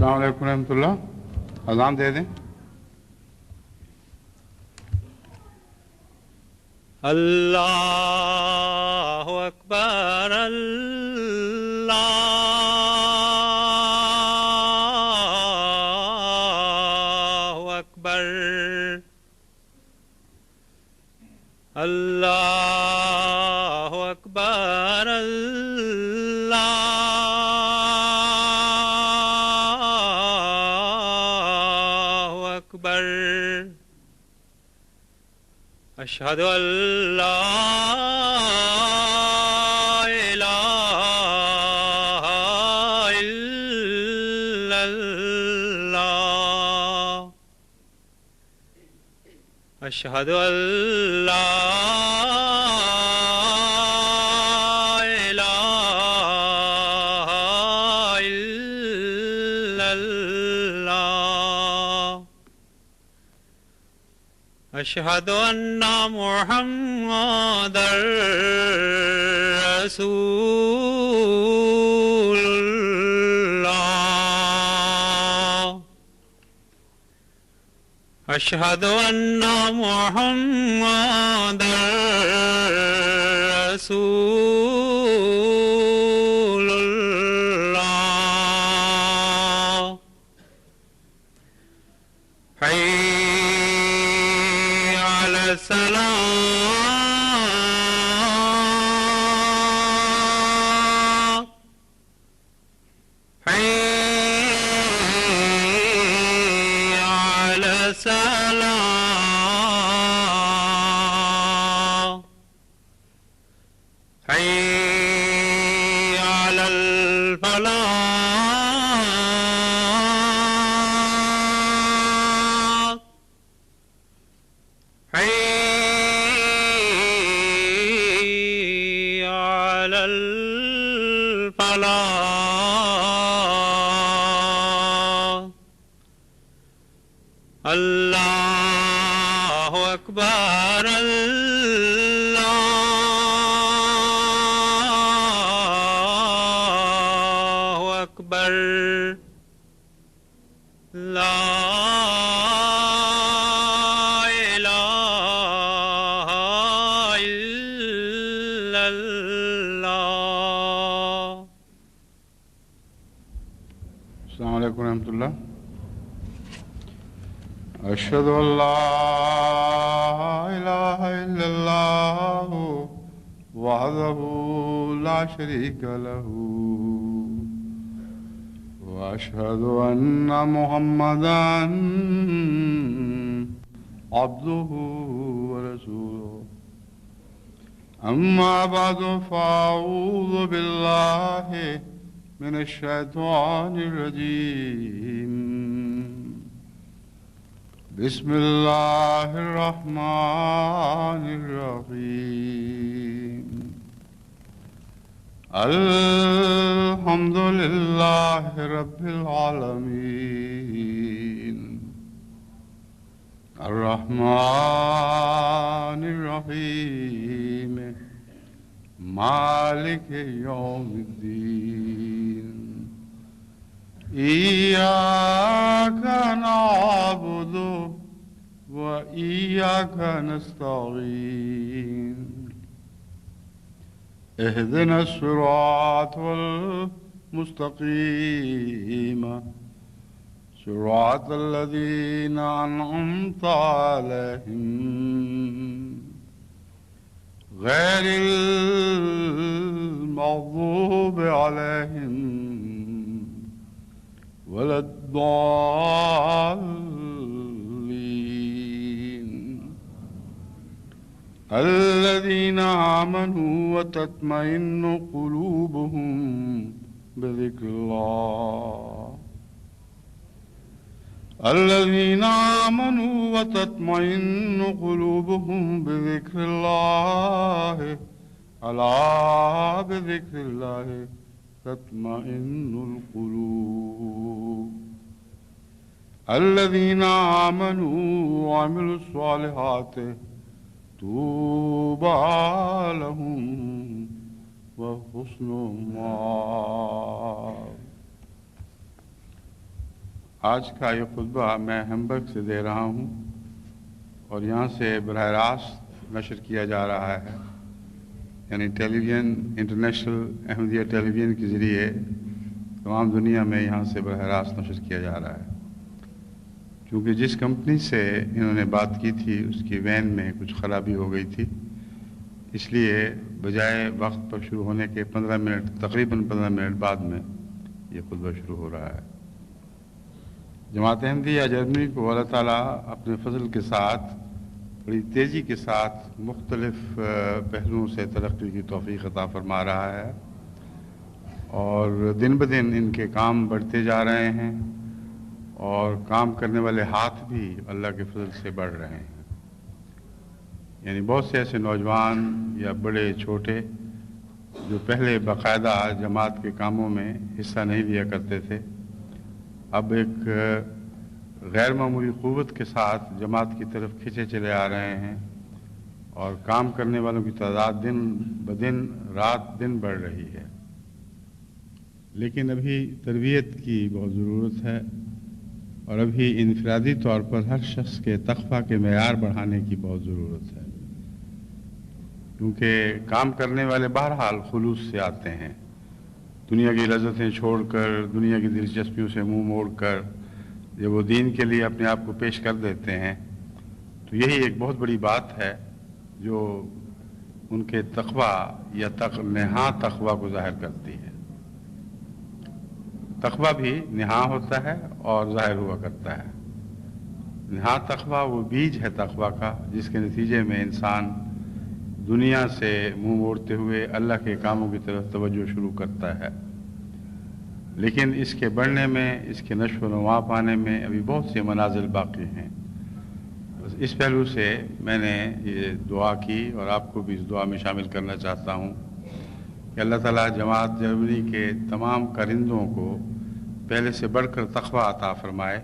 السلام علیکم ورحمۃ اللہ. اذان دے دیں. اللہ اکبر اللہ اکبر اللہ اکبر اللہ اکبر. اشہد ان لا الہ الا اللہ. اشہد ان لا الہ الا اللہ. اشہد ان محمد رسول اللہ. اشہد ان محمد رسول اللہ. السلام حي على السلام حي على الفلاح حي على الفلاح. اللہ اکبر اللہ اکبر. لا الہ الا اللہ. السلام علیکم ورحمۃ اللہ. اشہد ان لا الہ الا اللہ وحدہ لا شریک لہ واشہد ان محمدا عبدہ ورسولہ. اما بعد فاعوذ باللہ من الشیطان الرجیم. بسم اللہ الرحمن الرحیم. الحمد للہ رب العالمین الرحمن الرحیم مالک یوم الدین. إياك نعبد وإياك نستعين. اهدنا الصراط المستقيم صراط الذين أنعمت عليهم غير المغضوب عليهم ولا الضالين. الذين آمنوا وتطمئن قلوبهم بذكر الله. الذين آمنوا وتطمئن قلوبهم بذكر الله ألا بذكر الله تطمئن القلوب. الذين آمنوا وعملوا الصالحات طوبى لهم وحسن مآب. آج کا یہ خطبہ میں ہیمبرگ سے دے رہا ہوں اور یہاں سے براہ راست نشر کیا جا رہا ہے، یعنی ٹیلی ویژن انٹرنیشنل احمدیہ ٹیلی ویژن کے ذریعے تمام دنیا میں یہاں سے براہ راست نشر کیا جا رہا ہے۔ کیونکہ جس کمپنی سے انہوں نے بات کی تھی اس کی وین میں کچھ خرابی ہو گئی تھی، اس لیے بجائے وقت پر شروع ہونے کے تقریباً 15 منٹ بعد میں یہ خطبہ شروع ہو رہا ہے۔ جماعت احمدیہ جرمنی کو اللہ تعالیٰ اپنے فضل کے ساتھ بڑی تیزی کے ساتھ مختلف پہلوؤں سے ترقی کی توفیق عطا فرما رہا ہے، اور دن بدن ان کے کام بڑھتے جا رہے ہیں اور کام کرنے والے ہاتھ بھی اللہ کے فضل سے بڑھ رہے ہیں۔ یعنی بہت سے ایسے نوجوان یا بڑے چھوٹے جو پہلے باقاعدہ جماعت کے کاموں میں حصہ نہیں لیا کرتے تھے، اب ایک غیر معمولی قوت کے ساتھ جماعت کی طرف کھنچے چلے آ رہے ہیں، اور کام کرنے والوں کی تعداد دن بدن رات دن بڑھ رہی ہے۔ لیکن ابھی تربیت کی بہت ضرورت ہے، اور ابھی انفرادی طور پر ہر شخص کے تقویٰ کے معیار بڑھانے کی بہت ضرورت ہے، کیونکہ کام کرنے والے بہرحال خلوص سے آتے ہیں، دنیا کی لذتیں چھوڑ کر، دنیا کی دلچسپیوں سے منہ موڑ کر جب وہ دین کے لیے اپنے آپ کو پیش کر دیتے ہیں تو یہی ایک بہت بڑی بات ہے جو ان کے تقویٰ یا نہاں تقویٰ کو ظاہر کرتی ہے۔ تقویٰ بھی نہاں ہوتا ہے اور ظاہر ہوا کرتا ہے۔ نہاں تقویٰ وہ بیج ہے تقویٰ کا، جس کے نتیجے میں انسان دنیا سے منہ موڑتے ہوئے اللہ کے کاموں کی طرف توجہ شروع کرتا ہے۔ لیکن اس کے بڑھنے میں، اس کے نشو و نما پانے میں ابھی بہت سے منازل باقی ہیں۔ اس پہلو سے میں نے یہ دعا کی اور آپ کو بھی اس دعا میں شامل کرنا چاہتا ہوں کہ اللہ تعالیٰ جماعت جرمنی کے تمام کارندوں کو پہلے سے بڑھ کر تقویٰ عطا فرمائے،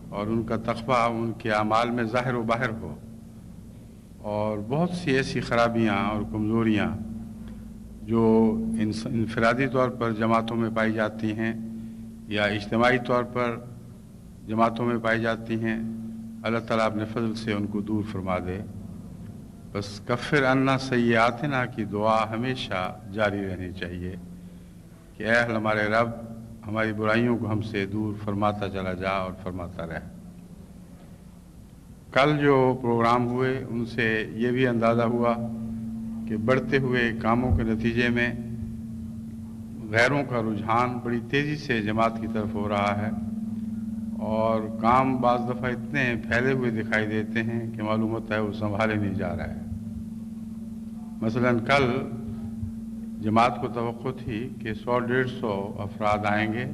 اور ان کا تقویٰ ان کے اعمال میں ظاہر و باہر ہو، اور بہت سی ایسی خرابیاں اور کمزوریاں جو انفرادی طور پر جماعتوں میں پائی جاتی ہیں یا اجتماعی طور پر جماعتوں میں پائی جاتی ہیں، اللہ تعالیٰ اپنے فضل سے ان کو دور فرما دے۔ بس کفر عنا سیئاتنا کی دعا ہمیشہ جاری رہنی چاہیے کہ اے ہمارے رب، ہماری برائیوں کو ہم سے دور فرماتا چلا جا اور فرماتا رہ۔ کل جو پروگرام ہوئے ان سے یہ بھی اندازہ ہوا کہ بڑھتے ہوئے کاموں کے نتیجے میں غیروں کا رجحان بڑی تیزی سے جماعت کی طرف ہو رہا ہے، اور کام بعض دفعہ اتنے پھیلے ہوئے دکھائی دیتے ہیں کہ معلوم ہوتا ہے وہ سنبھالے نہیں جا رہا ہے۔ مثلاً کل جماعت کو توقع تھی کہ 100-150 افراد آئیں گے،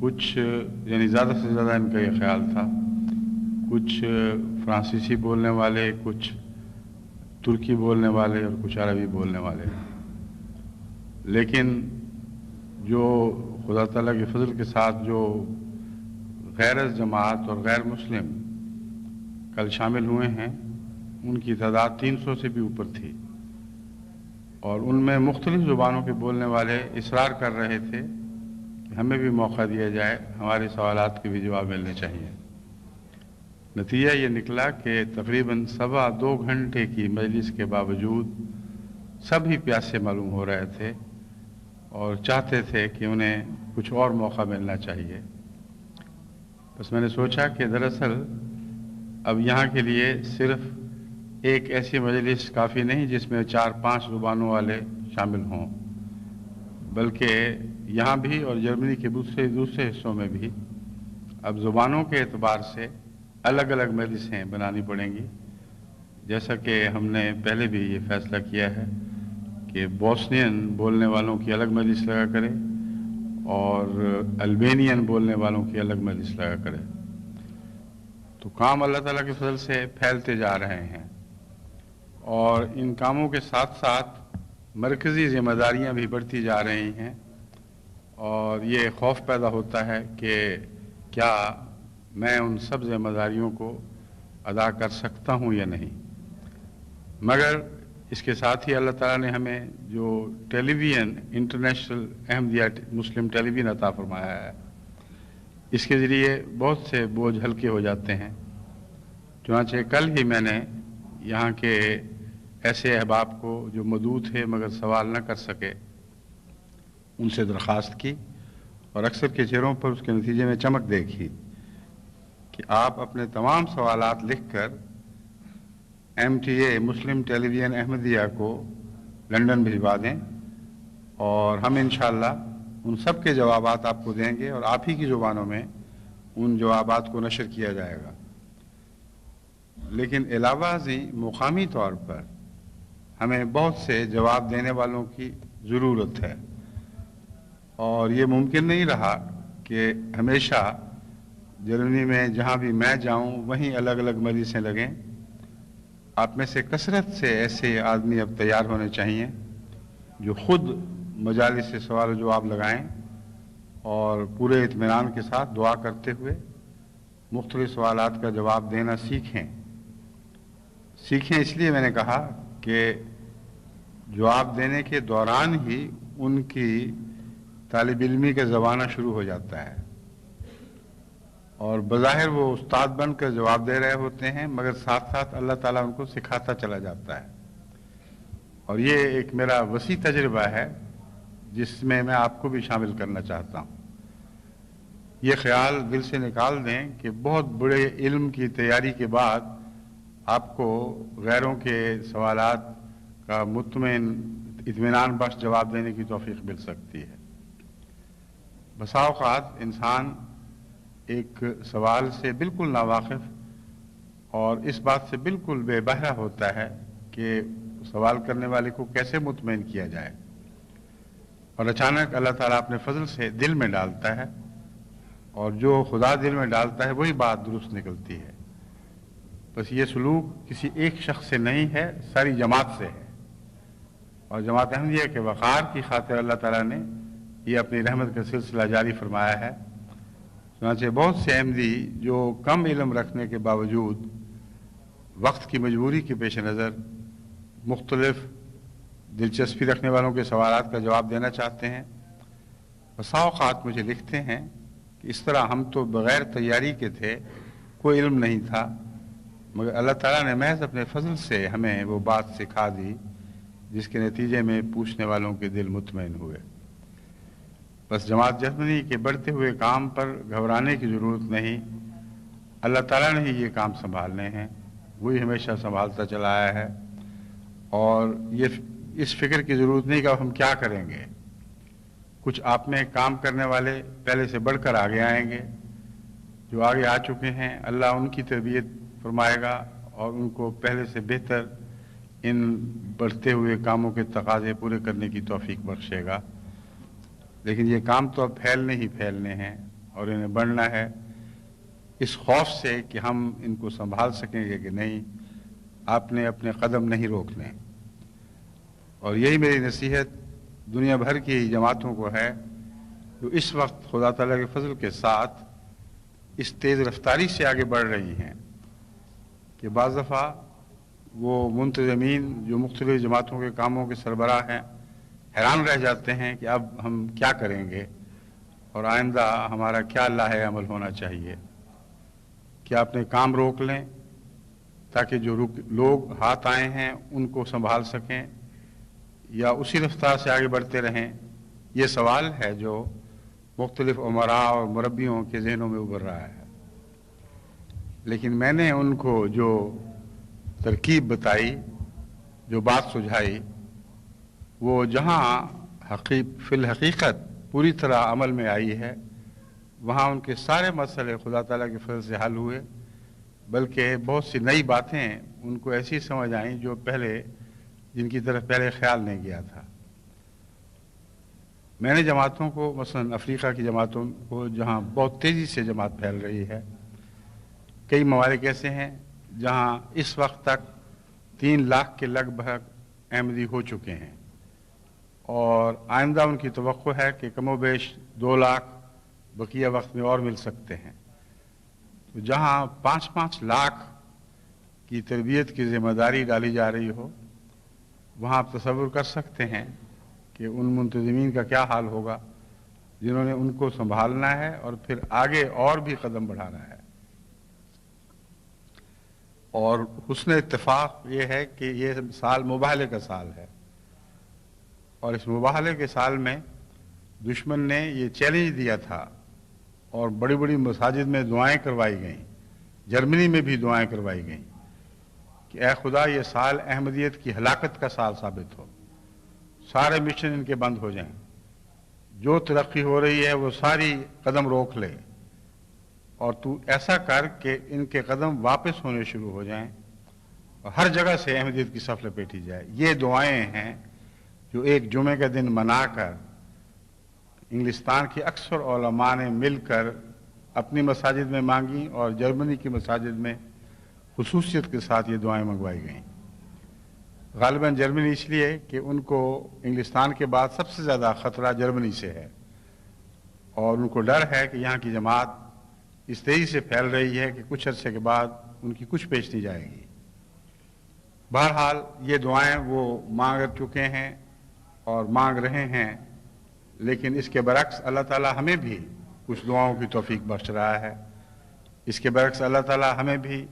کچھ یعنی زیادہ سے زیادہ ان کا یہ خیال تھا، کچھ فرانسیسی بولنے والے، کچھ ترکی بولنے والے اور کچھ عربی بولنے والے۔ لیکن جو خدا تعالیٰ کے فضل کے ساتھ جو غیر جماعت اور غیر مسلم کل شامل ہوئے ہیں، ان کی تعداد 300 سے بھی اوپر تھی، اور ان میں مختلف زبانوں کے بولنے والے اصرار کر رہے تھے کہ ہمیں بھی موقع دیا جائے، ہمارے سوالات کے بھی جواب ملنے چاہیے۔ نتیجہ یہ نکلا کہ تقریباً 2.25 گھنٹے کی مجلس کے باوجود سب ہی پیاسے معلوم ہو رہے تھے اور چاہتے تھے کہ انہیں کچھ اور موقع ملنا چاہیے۔ بس میں نے سوچا کہ دراصل اب یہاں کے لیے صرف ایک ایسی مجلس کافی نہیں جس میں 4-5 زبانوں والے شامل ہوں، بلکہ یہاں بھی اور جرمنی کے دوسرے حصوں میں بھی اب زبانوں کے اعتبار سے الگ الگ مجلسیں بنانی پڑیں گی، جیسا کہ ہم نے پہلے بھی یہ فیصلہ کیا ہے کہ بوسنین بولنے والوں کی الگ مجلس لگا کرے اور البینین بولنے والوں کی الگ مجلس لگا کرے۔ تو کام اللہ تعالیٰ کے فضل سے پھیلتے جا رہے ہیں، اور ان کاموں کے ساتھ ساتھ مرکزی ذمہ داریاں بھی بڑھتی جا رہی ہیں، اور یہ خوف پیدا ہوتا ہے کہ کیا میں ان سب ذمہ داریوں کو ادا کر سکتا ہوں یا نہیں۔ مگر اس کے ساتھ ہی اللہ تعالیٰ نے ہمیں جو ٹیلی ویژن انٹرنیشنل احمدیہ مسلم ٹیلی ویژن عطا فرمایا ہے، اس کے ذریعے بہت سے بوجھ ہلکے ہو جاتے ہیں۔ چنانچہ کل ہی میں نے یہاں کے ایسے احباب کو جو مدعو تھے مگر سوال نہ کر سکے، ان سے درخواست کی اور اکثر کے چہروں پر اس کے نتیجے میں چمک دیکھی کہ آپ اپنے تمام سوالات لکھ کر MTA مسلم ٹیلی ویژن احمدیہ کو لندن بھجوا دیں، اور ہم انشاءاللہ ان سب کے جوابات آپ کو دیں گے اور آپ ہی کی زبانوں میں ان جوابات کو نشر کیا جائے گا۔ لیکن علاوہ ازیں مقامی طور پر ہمیں بہت سے جواب دینے والوں کی ضرورت ہے، اور یہ ممکن نہیں رہا کہ ہمیشہ جرمنی میں جہاں بھی میں جاؤں وہیں الگ الگ مجلسیں لگیں۔ آپ میں سے کثرت سے ایسے آدمی اب تیار ہونے چاہیے جو خود مجالس سے سوال و جواب لگائیں اور پورے اطمینان کے ساتھ دعا کرتے ہوئے مختلف سوالات کا جواب دینا سیکھیں۔ اس لیے میں نے کہا کہ جواب دینے کے دوران ہی ان کی طالب علمی کا زمانہ شروع ہو جاتا ہے، اور بظاہر وہ استاد بن کر جواب دے رہے ہوتے ہیں، مگر ساتھ ساتھ اللہ تعالیٰ ان کو سکھاتا چلا جاتا ہے۔ اور یہ ایک میرا وسیع تجربہ ہے جس میں میں آپ کو بھی شامل کرنا چاہتا ہوں۔ یہ خیال دل سے نکال دیں کہ بہت بڑے علم کی تیاری کے بعد آپ کو غیروں کے سوالات کا اطمینان بخش جواب دینے کی توفیق مل سکتی ہے۔ بسا اوقات انسان ایک سوال سے بالکل ناواقف اور اس بات سے بالکل بے بہرہ ہوتا ہے کہ سوال کرنے والے کو کیسے مطمئن کیا جائے، اور اچانک اللہ تعالیٰ اپنے فضل سے دل میں ڈالتا ہے، اور جو خدا دل میں ڈالتا ہے وہی بات درست نکلتی ہے۔ بس یہ سلوک کسی ایک شخص سے نہیں ہے، ساری جماعت سے ہے، اور جماعت احمدیہ کے وقار کی خاطر اللہ تعالیٰ نے یہ اپنی رحمت کا سلسلہ جاری فرمایا ہے۔ چنانچہ بہت سے احمدی جو کم علم رکھنے کے باوجود وقت کی مجبوری کے پیش نظر مختلف دلچسپی رکھنے والوں کے سوالات کا جواب دینا چاہتے ہیں، بسا اوقات مجھے لکھتے ہیں کہ اس طرح ہم تو بغیر تیاری کے تھے، کوئی علم نہیں تھا، مگر اللہ تعالیٰ نے محض اپنے فضل سے ہمیں وہ بات سکھا دی جس کے نتیجے میں پوچھنے والوں کے دل مطمئن ہوئے۔ بس جماعت جرمنی کے بڑھتے ہوئے کام پر گھبرانے کی ضرورت نہیں، اللہ تعالیٰ نے ہی یہ کام سنبھالنے ہیں، وہی ہمیشہ سنبھالتا چلا آیا ہے، اور یہ اس فکر کی ضرورت نہیں کہ اب ہم کیا کریں گے۔ کچھ آپ میں کام کرنے والے پہلے سے بڑھ کر آگے آئیں گے، جو آگے آ چکے ہیں اللہ ان کی تربیت فرمائے گا اور ان کو پہلے سے بہتر ان بڑھتے ہوئے کاموں کے تقاضے پورے کرنے کی توفیق بخشے گا۔ لیکن یہ کام تو اب پھیلنے ہیں اور انہیں بڑھنا ہے، اس خوف سے کہ ہم ان کو سنبھال سکیں گے کہ نہیں، آپ نے اپنے قدم نہیں روکنے۔ اور یہی میری نصیحت دنیا بھر کی جماعتوں کو ہے جو اس وقت خدا تعالیٰ کے فضل کے ساتھ اس تیز رفتاری سے آگے بڑھ رہی ہیں کہ بعض دفعہ وہ منتظمین جو مختلف جماعتوں کے کاموں کے سربراہ ہیں حیران رہ جاتے ہیں کہ اب ہم کیا کریں گے اور آئندہ ہمارا کیا لاہ عمل ہونا چاہیے۔ کیا اپنے کام روک لیں تاکہ جو لوگ ہاتھ آئے ہیں ان کو سنبھال سکیں، یا اسی رفتار سے آگے بڑھتے رہیں؟ یہ سوال ہے جو مختلف امراء اور مربیوں کے ذہنوں میں ابھر رہا ہے۔ لیکن میں نے ان کو جو ترکیب بتائی، جو بات سجھائی، وہ جہاں فی الحقیقت پوری طرح عمل میں آئی ہے، وہاں ان کے سارے مسئلے خدا تعالیٰ کے فضل سے حل ہوئے، بلکہ بہت سی نئی باتیں ان کو ایسی سمجھ آئیں جو جن کی طرف پہلے خیال نہیں گیا تھا۔ میں نے جماعتوں کو، مثلا افریقہ کی جماعتوں کو جہاں بہت تیزی سے جماعت پھیل رہی ہے، کئی ممالک ایسے ہیں جہاں اس وقت تک 3 لاکھ کے لگ بھگ احمدی ہو چکے ہیں، اور آئندہ ان کی توقع ہے کہ کم و بیش 2 لاکھ بقیہ وقت میں اور مل سکتے ہیں۔ تو جہاں 5-5 لاکھ کی تربیت کی ذمہ داری ڈالی جا رہی ہو، وہاں آپ تصور کر سکتے ہیں کہ ان منتظمین کا کیا حال ہوگا جنہوں نے ان کو سنبھالنا ہے اور پھر آگے اور بھی قدم بڑھانا ہے۔ اور حسن اتفاق یہ ہے کہ یہ سال مباہلے کا سال ہے، اور اس مباہلے کے سال میں دشمن نے یہ چیلنج دیا تھا اور بڑی بڑی مساجد میں دعائیں کروائی گئیں، جرمنی میں بھی دعائیں کروائی گئیں کہ اے خدا یہ سال احمدیت کی ہلاکت کا سال ثابت ہو، سارے مشن ان کے بند ہو جائیں، جو ترقی ہو رہی ہے وہ ساری قدم روک لے، اور تو ایسا کر کہ ان کے قدم واپس ہونے شروع ہو جائیں اور ہر جگہ سے احمدیت کی صف لپیٹی جائے۔ یہ دعائیں ہیں جو ایک جمعے کا دن منا کر انگلستان کے اکثر علماء نے مل کر اپنی مساجد میں مانگی، اور جرمنی کی مساجد میں خصوصیت کے ساتھ یہ دعائیں منگوائی گئیں۔ غالباً جرمنی اس لیے کہ ان کو انگلستان کے بعد سب سے زیادہ خطرہ جرمنی سے ہے، اور ان کو ڈر ہے کہ یہاں کی جماعت اس تیزی سے پھیل رہی ہے کہ کچھ عرصے کے بعد ان کی کچھ پیش نہیں جائے گی۔ بہرحال یہ دعائیں وہ مانگ چکے ہیں اور مانگ رہے ہیں، لیکن اس کے برعکس اللہ تعالیٰ ہمیں بھی کچھ دعاؤں کی توفیق بخش رہا ہے۔ اس کے برعکس اللہ تعالیٰ ہمیں بھی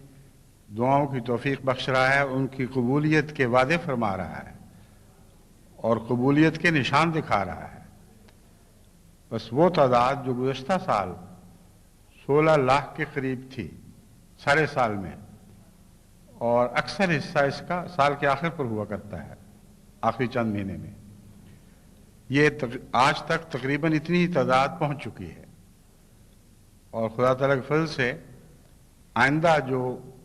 دعاؤں کی توفیق بخش رہا ہے، ان کی قبولیت کے وعدے فرما رہا ہے اور قبولیت کے نشان دکھا رہا ہے۔ بس وہ تعداد جو گزشتہ سال 16 لاکھ کے قریب تھی سارے سال میں، اور اکثر حصہ اس کا سال کے آخر پر ہوا کرتا ہے، آخری چند مہینے میں، یہ آج تک تقریباً اتنی تعداد پہنچ چکی ہے، اور خدا تعالیٰ کے فضل سے آئندہ جو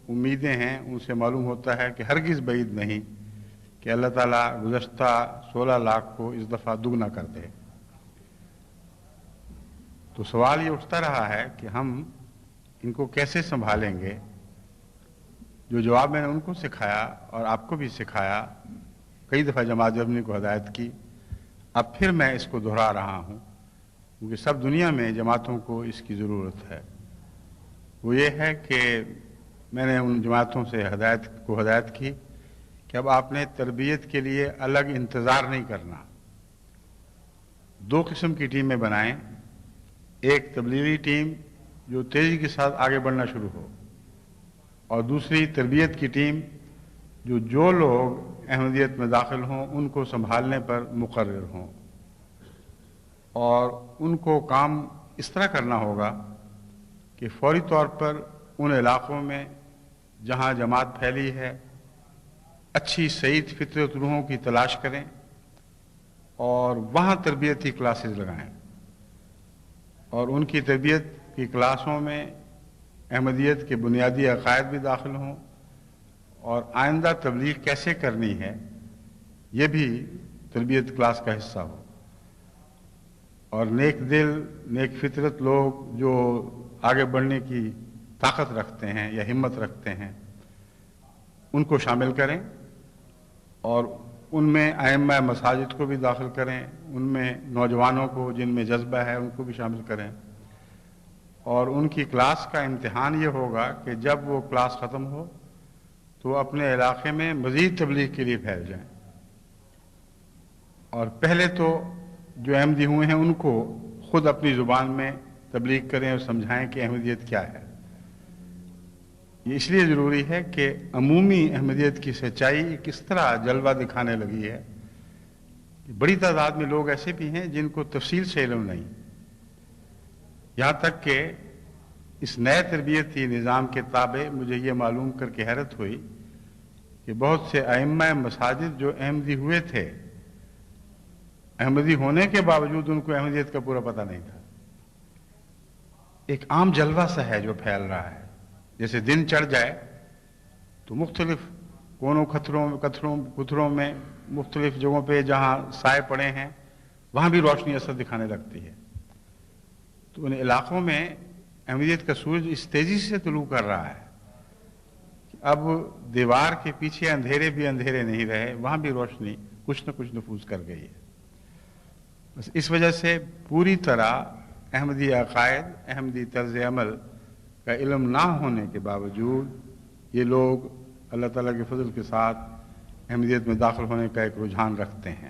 امیدیں ہیں ان سے معلوم ہوتا ہے کہ ہرگز بعید نہیں کہ اللہ تعالیٰ گزشتہ 16 لاکھ کو اس دفعہ دگنا کر دے۔ تو سوال یہ اٹھتا رہا ہے کہ ہم ان کو کیسے سنبھالیں گے۔ جو جواب میں نے ان کو سکھایا اور آپ کو بھی سکھایا، کئی دفعہ جماعت جرمنی کو ہدایت کی، اب پھر میں اس کو دہرا رہا ہوں کیونکہ سب دنیا میں جماعتوں کو اس کی ضرورت ہے۔ وہ یہ ہے کہ میں نے ان جماعتوں سے ہدایت کی کہ اب آپ نے تربیت کے لیے الگ انتظار نہیں کرنا، 2 قسم کی ٹیمیں بنائیں، ایک تبلیغی ٹیم جو تیزی کے ساتھ آگے بڑھنا شروع ہو، اور دوسری تربیت کی ٹیم جو لوگ احمدیت میں داخل ہوں ان کو سنبھالنے پر مقرر ہوں، اور ان کو کام اس طرح کرنا ہوگا کہ فوری طور پر ان علاقوں میں جہاں جماعت پھیلی ہے اچھی سعید فطرت روحوں کی تلاش کریں اور وہاں تربیتی کلاسز لگائیں، اور ان کی تربیت کی کلاسوں میں احمدیت کے بنیادی عقائد بھی داخل ہوں، اور آئندہ تبلیغ کیسے کرنی ہے یہ بھی تربیت کلاس کا حصہ ہو، اور نیک دل نیک فطرت لوگ جو آگے بڑھنے کی طاقت رکھتے ہیں یا ہمت رکھتے ہیں ان کو شامل کریں، اور ان میں ائمہ مساجد کو بھی داخل کریں، ان میں نوجوانوں کو جن میں جذبہ ہے ان کو بھی شامل کریں، اور ان کی کلاس کا امتحان یہ ہوگا کہ جب وہ کلاس ختم ہو تو اپنے علاقے میں مزید تبلیغ کے لیے پھیل جائیں، اور پہلے تو جو احمدی ہوئے ہیں ان کو خود اپنی زبان میں تبلیغ کریں اور سمجھائیں کہ احمدیت کیا ہے۔ یہ اس لیے ضروری ہے کہ عمومی احمدیت کی سچائی کس طرح جلوہ دکھانے لگی ہے۔ بڑی تعداد میں لوگ ایسے بھی ہیں جن کو تفصیل سے علم نہیں، یہاں تک کہ اس نئے تربیتی نظام کے تابع مجھے یہ معلوم کر کے حیرت ہوئی کہ بہت سے ائمہ مساجد جو احمدی ہوئے تھے، احمدی ہونے کے باوجود ان کو احمدیت کا پورا پتہ نہیں تھا۔ ایک عام جلوہ سا ہے جو پھیل رہا ہے، جیسے دن چڑھ جائے تو مختلف کونوں کتھروں میں مختلف جگہوں پہ جہاں سائے پڑے ہیں وہاں بھی روشنی اثر دکھانے لگتی ہے۔ تو ان علاقوں میں احمدیت کا سورج اس تیزی سے طلوع کر رہا ہے کہ اب دیوار کے پیچھے اندھیرے بھی اندھیرے نہیں رہے، وہاں بھی روشنی کچھ نہ کچھ نفوذ کر گئی ہے۔ بس اس وجہ سے پوری طرح احمدی عقائد، احمدی طرز عمل کا علم نہ ہونے کے باوجود یہ لوگ اللہ تعالیٰ کے فضل کے ساتھ احمدیت میں داخل ہونے کا ایک رجحان رکھتے ہیں۔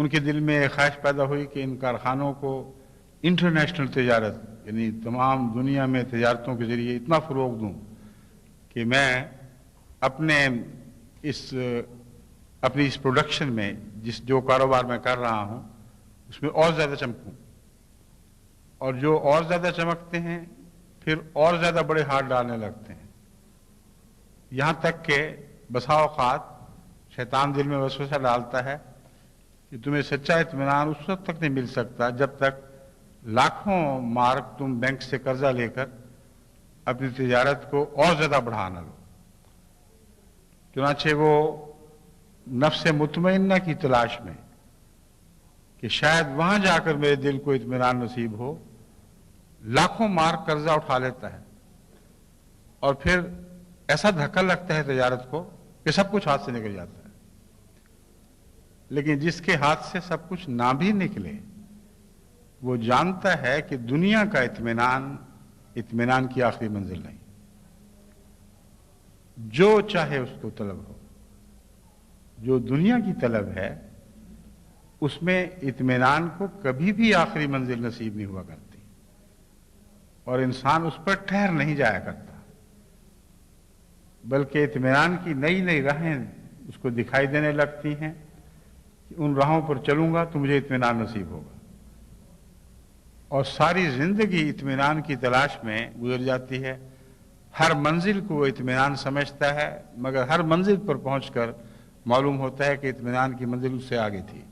ان کے دل میں ایک خواہش پیدا ہوئی کہ ان کارخانوں کو انٹرنیشنل تجارت یعنی تمام دنیا میں تجارتوں کے ذریعے اتنا فروغ دوں کہ میں اپنی اس پروڈکشن میں جو کاروبار میں کر رہا ہوں اس میں اور زیادہ چمکوں، اور جو اور زیادہ چمکتے ہیں پھر اور زیادہ بڑے ہاتھ ڈالنے لگتے ہیں، یہاں تک کہ بسا اوقات شیطان دل میں وسوسہ ڈالتا ہے کہ تمہیں سچا اطمینان اس وقت تک نہیں مل سکتا جب تک لاکھوں مارک تم بینک سے قرضہ لے کر اپنی تجارت کو اور زیادہ بڑھا نہ لو۔ چنانچہ وہ نفس مطمئنہ کی تلاش میں کہ شاید وہاں جا کر میرے دل کو اطمینان نصیب ہو، لاکھوں مارک قرضہ اٹھا لیتا ہے، اور پھر ایسا دھکا لگتا ہے تجارت کو کہ سب کچھ ہاتھ سے نکل جاتا ہے۔ لیکن جس کے ہاتھ سے سب کچھ نہ بھی نکلے وہ جانتا ہے کہ دنیا کا اطمینان کی آخری منزل نہیں، جو چاہے اس کو طلب ہو، جو دنیا کی طلب ہے اس میں اطمینان کو کبھی بھی آخری منزل نصیب نہیں ہوا کرتی، اور انسان اس پر ٹھہر نہیں جایا کرتا، بلکہ اطمینان کی نئی نئی راہیں اس کو دکھائی دینے لگتی ہیں کہ ان راہوں پر چلوں گا تو مجھے اطمینان نصیب ہوگا، اور ساری زندگی اطمینان کی تلاش میں گزر جاتی ہے۔ ہر منزل کو وہ اطمینان سمجھتا ہے، مگر ہر منزل پر پہنچ کر معلوم ہوتا ہے کہ اطمینان کی منزل اس سے آگے تھی۔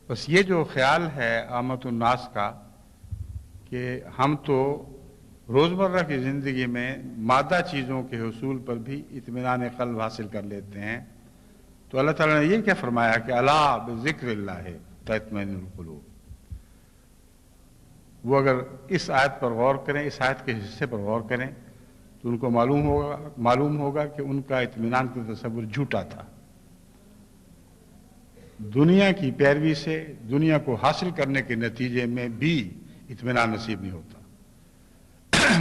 بس یہ جو خیال ہے عامت الناس کا کہ ہم تو روزمرہ کی زندگی میں مادہ چیزوں کے حصول پر بھی اطمینان قلب حاصل کر لیتے ہیں، تو اللہ تعالیٰ نے یہ کیا فرمایا کہ الا بذکر اللہ تطمئن القلوب۔ وہ اگر اس آیت پر غور کریں، اس آیت کے حصے پر غور کریں تو ان کو معلوم ہوگا کہ ان کا اطمینان کا تصور جھوٹا تھا۔ دنیا کی پیروی سے دنیا کو حاصل کرنے کے نتیجے میں بھی اطمینان نصیب نہیں ہوتا،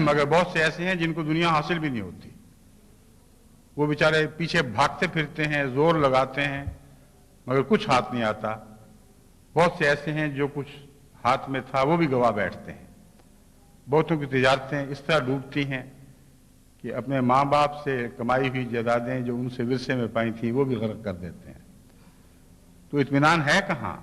مگر بہت سے ایسے ہیں جن کو دنیا حاصل بھی نہیں ہوتی، وہ بیچارے پیچھے بھاگتے پھرتے ہیں، زور لگاتے ہیں، مگر کچھ ہاتھ نہیں آتا۔ بہت سے ایسے ہیں جو کچھ ہاتھ میں تھا وہ بھی گوا بیٹھتے ہیں۔ بہتوں کی تجارتیں اس طرح ڈوبتی ہیں کہ اپنے ماں باپ سے کمائی ہوئی جائیدادیں جو ان سے ورثے میں پائی تھیں وہ بھی غرق کر دیتے ہیں۔ تو اطمینان ہے کہاں؟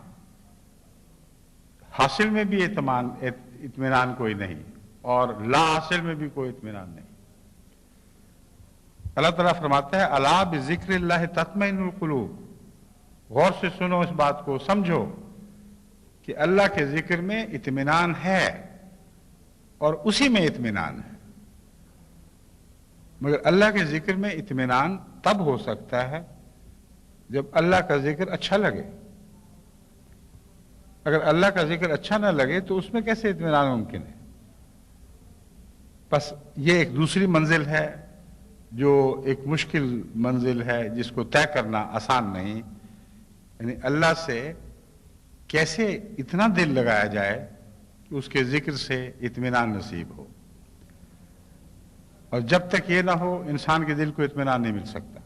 حاصل میں بھی اطمینان کوئی نہیں، اور لا حاصل میں بھی کوئی اطمینان نہیں۔ اللہ تعالیٰ فرماتا ہے الا بذکر اللہ تطمئن القلوب۔ غور سے سنو اس بات کو، سمجھو کہ اللہ کے ذکر میں اطمینان ہے، اور اسی میں اطمینان ہے، مگر اللہ کے ذکر میں اطمینان تب ہو سکتا ہے جب اللہ کا ذکر اچھا لگے۔ اگر اللہ کا ذکر اچھا نہ لگے تو اس میں کیسے اطمینان ممکن ہے؟ بس یہ ایک دوسری منزل ہے جو ایک مشکل منزل ہے جس کو طے کرنا آسان نہیں، یعنی اللہ سے کیسے اتنا دل لگایا جائے کہ اس کے ذکر سے اطمینان نصیب ہو، اور جب تک یہ نہ ہو انسان کے دل کو اطمینان نہیں مل سکتا۔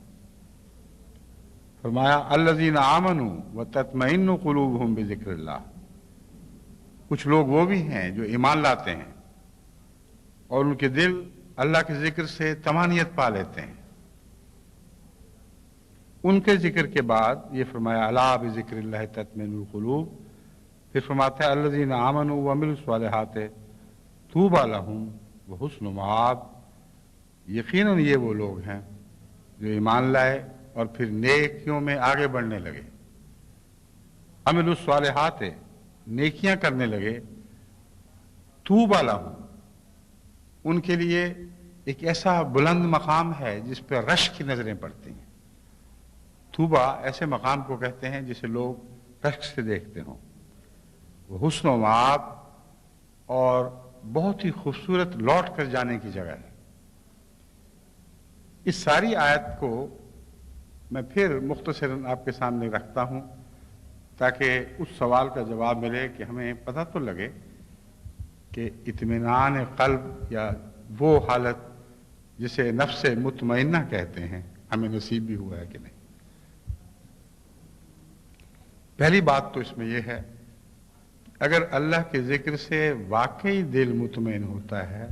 فرمایا الذین آمنوا وتطمئن قلوبہم بذکر اللہ۔ کچھ لوگ وہ بھی ہیں جو ایمان لاتے ہیں اور ان کے دل اللہ کے ذکر سے طمانینت پا لیتے ہیں۔ ان کے ذکر کے بعد یہ فرمایا الا بذکر اللہ تطمئن القلوب، پھر فرماتا ہے الذین آمنوا وعملوا الصالحات طوبی لہم وحسن مآب۔ یقیناً یہ وہ لوگ ہیں جو ایمان لائے اور پھر نیکیوں میں آگے بڑھنے لگے، عملوا الصالحات، نیکیاں کرنے لگے، طوبی لہم، ان کے لیے ایک ایسا بلند مقام ہے جس پہ رشک کی نظریں پڑتی ہیں۔ طوبیٰ ایسے مقام کو کہتے ہیں جسے لوگ رشک سے دیکھتے ہوں۔ وہ حسن و مآب، اور بہت ہی خوبصورت لوٹ کر جانے کی جگہ ہے۔ اس ساری آیت کو میں پھر مختصراً آپ کے سامنے رکھتا ہوں تاکہ اس سوال کا جواب ملے کہ ہمیں پتہ تو لگے کہ اطمینان قلب یا وہ حالت جسے نفس مطمئنہ کہتے ہیں ہمیں نصیب بھی ہوا ہے کہ نہیں۔ پہلی بات تو اس میں یہ ہے، اگر اللہ کے ذکر سے واقعی دل مطمئن ہوتا ہے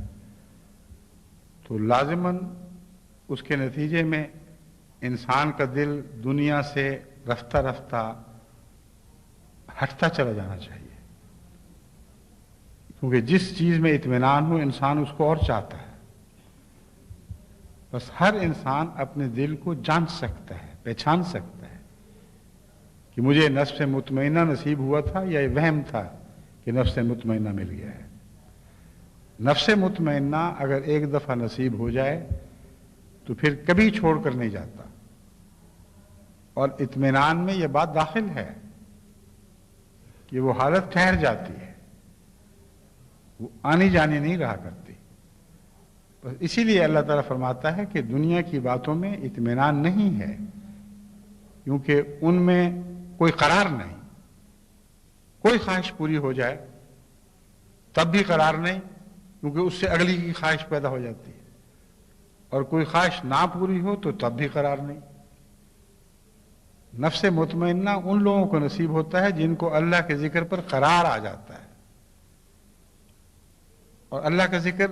تو لازماً اس کے نتیجے میں انسان کا دل دنیا سے رفتہ رفتہ ہٹتا چلا جانا چاہیے، کیونکہ جس چیز میں اطمینان ہو انسان اس کو اور چاہتا ہے۔ بس ہر انسان اپنے دل کو جان سکتا ہے، پہچان سکتا ہے کہ مجھے نفس مطمئنہ نصیب ہوا تھا یا یہ وہم تھا کہ نفس مطمئنہ مل گیا ہے۔ نفس مطمئنہ اگر ایک دفعہ نصیب ہو جائے تو پھر کبھی چھوڑ کر نہیں جاتا، اور اطمینان میں یہ بات داخل ہے کہ وہ حالت ٹھہر جاتی ہے، وہ آنی جانی نہیں رہا کرتی۔ بس اسی لیے اللہ تعالیٰ فرماتا ہے کہ دنیا کی باتوں میں اطمینان نہیں ہے، کیونکہ ان میں کوئی قرار نہیں۔ کوئی خواہش پوری ہو جائے تب بھی قرار نہیں، کیونکہ اس سے اگلی کی خواہش پیدا ہو جاتی ہے، اور کوئی خواہش نہ پوری ہو تو تب بھی قرار نہیں۔ نفس مطمئنہ ان لوگوں کو نصیب ہوتا ہے جن کو اللہ کے ذکر پر قرار آ جاتا ہے، اور اللہ کا ذکر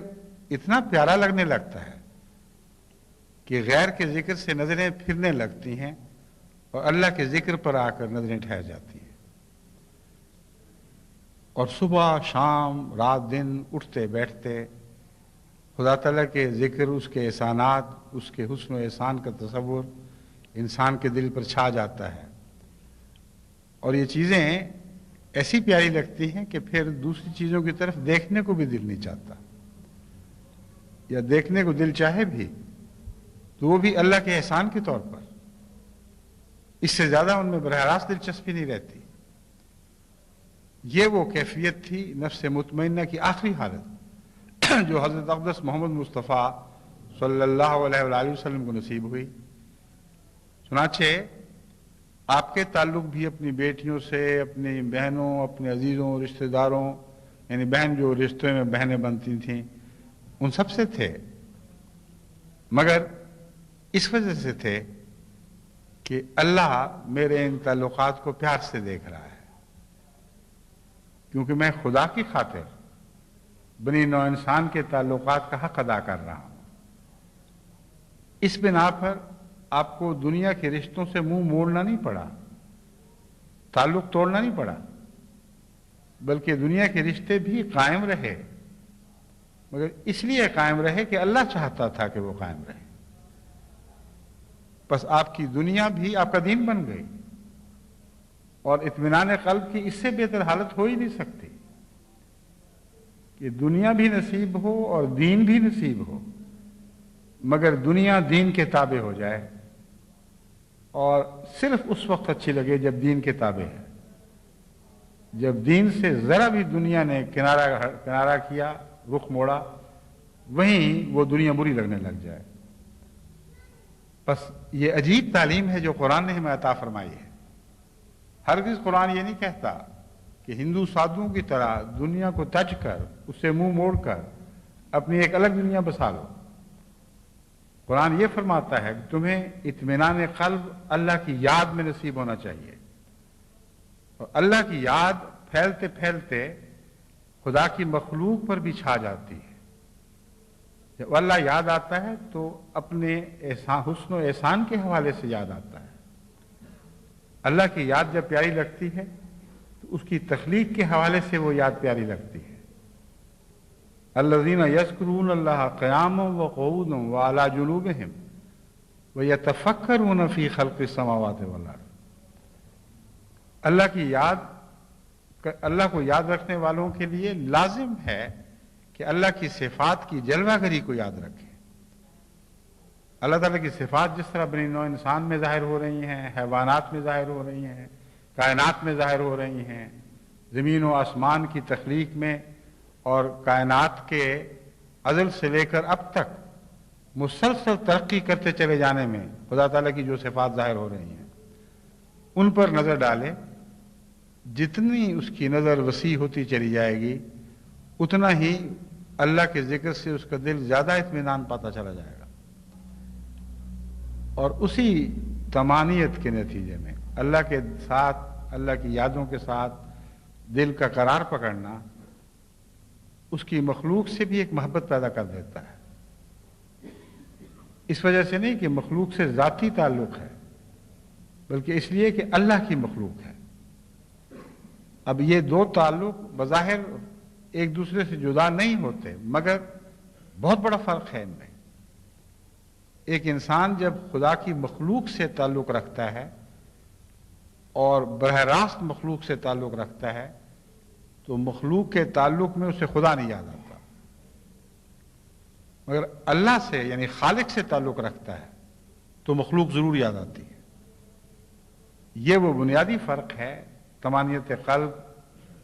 اتنا پیارا لگنے لگتا ہے کہ غیر کے ذکر سے نظریں پھرنے لگتی ہیں اور اللہ کے ذکر پر آ کر نظریں ٹھہر جاتی ہیں، اور صبح شام رات دن اٹھتے بیٹھتے خدا تعالیٰ کے ذکر، اس کے احسانات، اس کے حسن و احسان کا تصور انسان کے دل پر چھا جاتا ہے، اور یہ چیزیں ایسی پیاری لگتی ہیں کہ پھر دوسری چیزوں کی طرف دیکھنے کو بھی دل نہیں چاہتا، یا دیکھنے کو دل چاہے بھی تو وہ بھی اللہ کے احسان کے طور پر، اس سے زیادہ ان میں براہ راست دلچسپی نہیں رہتی۔ یہ وہ کیفیت تھی نفس مطمئنہ کی آخری حالت جو حضرت اقدس محمد مصطفیٰ صلی اللہ علیہ وآلہ وسلم کو نصیب ہوئی۔ چنانچہ آپ کے تعلق بھی اپنی بیٹیوں سے، اپنی بہنوں، اپنے عزیزوں، رشتہ داروں، یعنی بہن جو رشتوں میں بہنیں بنتی تھیں ان سب سے تھے، مگر اس وجہ سے تھے کہ اللہ میرے ان تعلقات کو پیار سے دیکھ رہا ہے، کیونکہ میں خدا کی خاطر بنی نوع انسان کے تعلقات کا حق ادا کر رہا ہوں۔ اس بنا پر آپ کو دنیا کے رشتوں سے منہ موڑنا نہیں پڑا، تعلق توڑنا نہیں پڑا، بلکہ دنیا کے رشتے بھی قائم رہے، مگر اس لیے قائم رہے کہ اللہ چاہتا تھا کہ وہ قائم رہے۔ بس آپ کی دنیا بھی آپ کا دین بن گئی، اور اطمینان قلب کی اس سے بہتر حالت ہو ہی نہیں سکتی کہ دنیا بھی نصیب ہو اور دین بھی نصیب ہو، مگر دنیا دین کے تابع ہو جائے، اور صرف اس وقت اچھی لگے جب دین کے تابع ہے۔ جب دین سے ذرا بھی دنیا نے کنارہ کیا، رخ موڑا، وہیں وہ دنیا بری لگنے لگ جائے۔ بس یہ عجیب تعلیم ہے جو قرآن نے ہمیں عطا فرمائی ہے۔ ہرگز قرآن یہ نہیں کہتا کہ ہندو سادھوؤں کی طرح دنیا کو تج کر، اس سے منہ موڑ کر اپنی ایک الگ دنیا بسا لو۔ قرآن یہ فرماتا ہے کہ تمہیں اطمینان قلب اللہ کی یاد میں نصیب ہونا چاہیے، اور اللہ کی یاد پھیلتے پھیلتے خدا کی مخلوق پر بھی چھا جاتی ہے۔ جب اللہ یاد آتا ہے تو اپنے حسن و احسان کے حوالے سے یاد آتا ہے۔ اللہ کی یاد جب پیاری لگتی ہے تو اس کی تخلیق کے حوالے سے وہ یاد پیاری لگتی ہے۔ الذین یذکرون اللہ قیاما وقعودا وعلی جنوبہم ویتفکرون فی خلق السماوات والارض۔ اللہ کی یاد، اللہ کو یاد رکھنے والوں کے لیے لازم ہے کہ اللہ کی صفات کی جلوہ گری کو یاد رکھیں۔ اللہ تعالیٰ کی صفات جس طرح بنی نوع انسان میں ظاہر ہو رہی ہیں، حیوانات میں ظاہر ہو رہی ہیں، کائنات میں ظاہر ہو رہی ہیں، زمین و آسمان کی تخلیق میں اور کائنات کے ازل سے لے کر اب تک مسلسل ترقی کرتے چلے جانے میں خدا تعالیٰ کی جو صفات ظاہر ہو رہی ہیں ان پر نظر ڈالے، جتنی اس کی نظر وسیع ہوتی چلی جائے گی اتنا ہی اللہ کے ذکر سے اس کا دل زیادہ اطمینان پاتا چلا جائے گا، اور اسی طمانیت کے نتیجے میں اللہ کے ساتھ اللہ کی یادوں کے ساتھ دل کا قرار پکڑنا اس کی مخلوق سے بھی ایک محبت پیدا کر دیتا ہے. اس وجہ سے نہیں کہ مخلوق سے ذاتی تعلق ہے، بلکہ اس لیے کہ اللہ کی مخلوق ہے. اب یہ دو تعلق بظاہر ایک دوسرے سے جدا نہیں ہوتے، مگر بہت بڑا فرق ہے ان میں. ایک انسان جب خدا کی مخلوق سے تعلق رکھتا ہے اور براہ راست مخلوق سے تعلق رکھتا ہے تو مخلوق کے تعلق میں اسے خدا نہیں یاد آتا، مگر اللہ سے یعنی خالق سے تعلق رکھتا ہے تو مخلوق ضرور یاد آتی ہے. یہ وہ بنیادی فرق ہے طمانینت قلب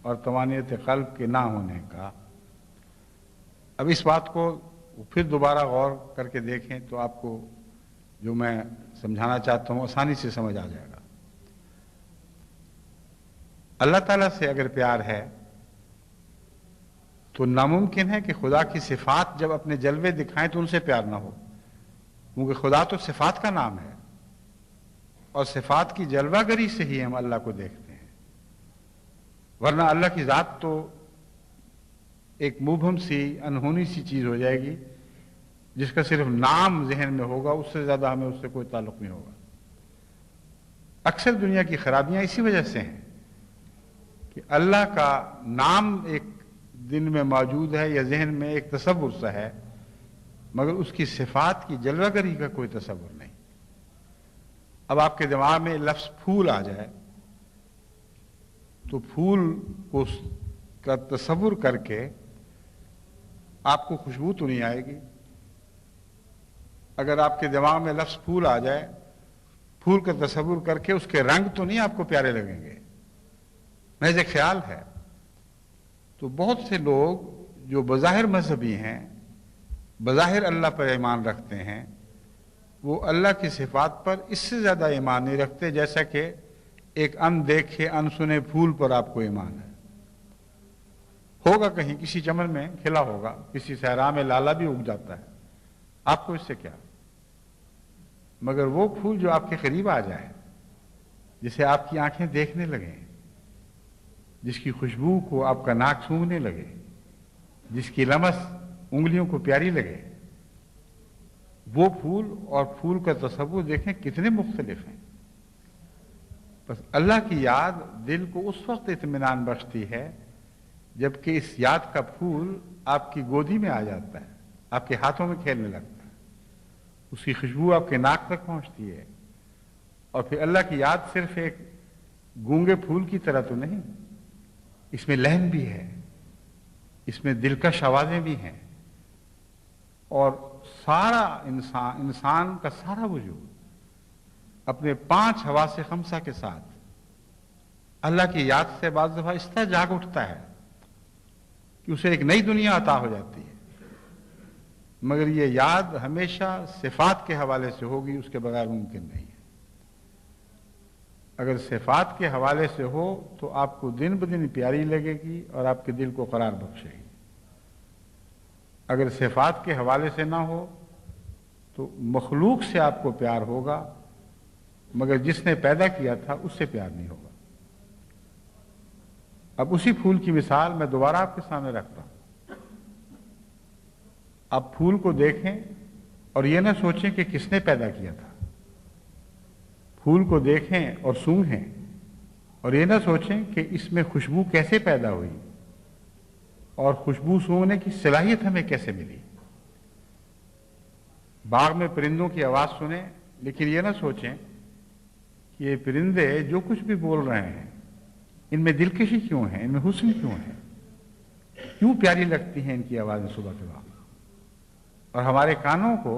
اور طمانینت قلب کے نہ ہونے کا. اب اس بات کو پھر دوبارہ غور کر کے دیکھیں تو آپ کو جو میں سمجھانا چاہتا ہوں آسانی سے سمجھ آ جائے گا. اللہ تعالیٰ سے اگر پیار ہے تو ناممکن ہے کہ خدا کی صفات جب اپنے جلوے دکھائیں تو ان سے پیار نہ ہو، کیونکہ خدا تو صفات کا نام ہے اور صفات کی جلوہ گری سے ہی ہم اللہ کو دیکھتے ہیں. ورنہ اللہ کی ذات تو ایک مبہم سی انہونی سی چیز ہو جائے گی جس کا صرف نام ذہن میں ہوگا، اس سے زیادہ ہمیں اس سے کوئی تعلق نہیں ہوگا. اکثر دنیا کی خرابیاں اسی وجہ سے ہیں کہ اللہ کا نام ایک دل میں موجود ہے یا ذہن میں ایک تصور سا ہے، مگر اس کی صفات کی جلوہ گری کا کوئی تصور نہیں. اب آپ کے دماغ میں لفظ پھول آ جائے تو پھول کو کا تصور کر کے آپ کو خوشبو تو نہیں آئے گی. اگر آپ کے دماغ میں لفظ پھول آ جائے، پھول کا تصور کر کے اس کے رنگ تو نہیں آپ کو پیارے لگیں گے، محض ایک خیال ہے. تو بہت سے لوگ جو بظاہر مذہبی ہیں، بظاہر اللہ پر ایمان رکھتے ہیں، وہ اللہ کی صفات پر اس سے زیادہ ایمان نہیں رکھتے جیسا کہ ایک ان دیکھے ان سنے پھول پر آپ کو ایمان ہے. ہوگا کہیں کسی چمن میں کھلا ہوگا، کسی صحرا میں لالا بھی اگ جاتا ہے، آپ کو اس سے کیا. مگر وہ پھول جو آپ کے قریب آ جائے، جسے آپ کی آنکھیں دیکھنے لگیں، جس کی خوشبو کو آپ کا ناک سونگھنے لگے، جس کی لمس انگلیوں کو پیاری لگے، وہ پھول اور پھول کا تصور دیکھیں کتنے مختلف ہیں. بس اللہ کی یاد دل کو اس وقت اطمینان بخشتی ہے جبکہ اس یاد کا پھول آپ کی گودی میں آ جاتا ہے، آپ کے ہاتھوں میں کھیلنے لگتا ہے، اس کی خوشبو آپ کے ناک تک پہنچتی ہے. اور پھر اللہ کی یاد صرف ایک گونگے پھول کی طرح تو نہیں، اس میں لہن بھی ہے، اس میں دلکش آوازیں بھی ہیں، اور سارا انسان کا سارا وجود اپنے 5 حواس خمسہ کے ساتھ اللہ کی یاد سے بعض دفعہ اس طرح جاگ اٹھتا ہے کہ اسے ایک نئی دنیا عطا ہو جاتی ہے. مگر یہ یاد ہمیشہ صفات کے حوالے سے ہوگی، اس کے بغیر ممکن نہیں ہے. اگر صفات کے حوالے سے ہو تو آپ کو دن بدن پیاری لگے گی اور آپ کے دل کو قرار بخشے گی. اگر صفات کے حوالے سے نہ ہو تو مخلوق سے آپ کو پیار ہوگا، مگر جس نے پیدا کیا تھا اس سے پیار نہیں ہوگا. اب اسی پھول کی مثال میں دوبارہ آپ کے سامنے رکھتا ہوں. آپ پھول کو دیکھیں اور یہ نہ سوچیں کہ کس نے پیدا کیا تھا. پھول کو دیکھیں اور سونگھیں اور یہ نہ سوچیں کہ اس میں خوشبو کیسے پیدا ہوئی اور خوشبو سونگھنے کی صلاحیت ہمیں کیسے ملی. باغ میں پرندوں کی آواز سنیں لیکن یہ نہ سوچیں کہ یہ پرندے جو کچھ بھی بول رہے ہیں ان میں دلکشی کیوں ہے، ان میں حسن کیوں ہے، کیوں پیاری لگتی ہیں ان کی آوازیں صبح کے وقت. اور ہمارے کانوں کو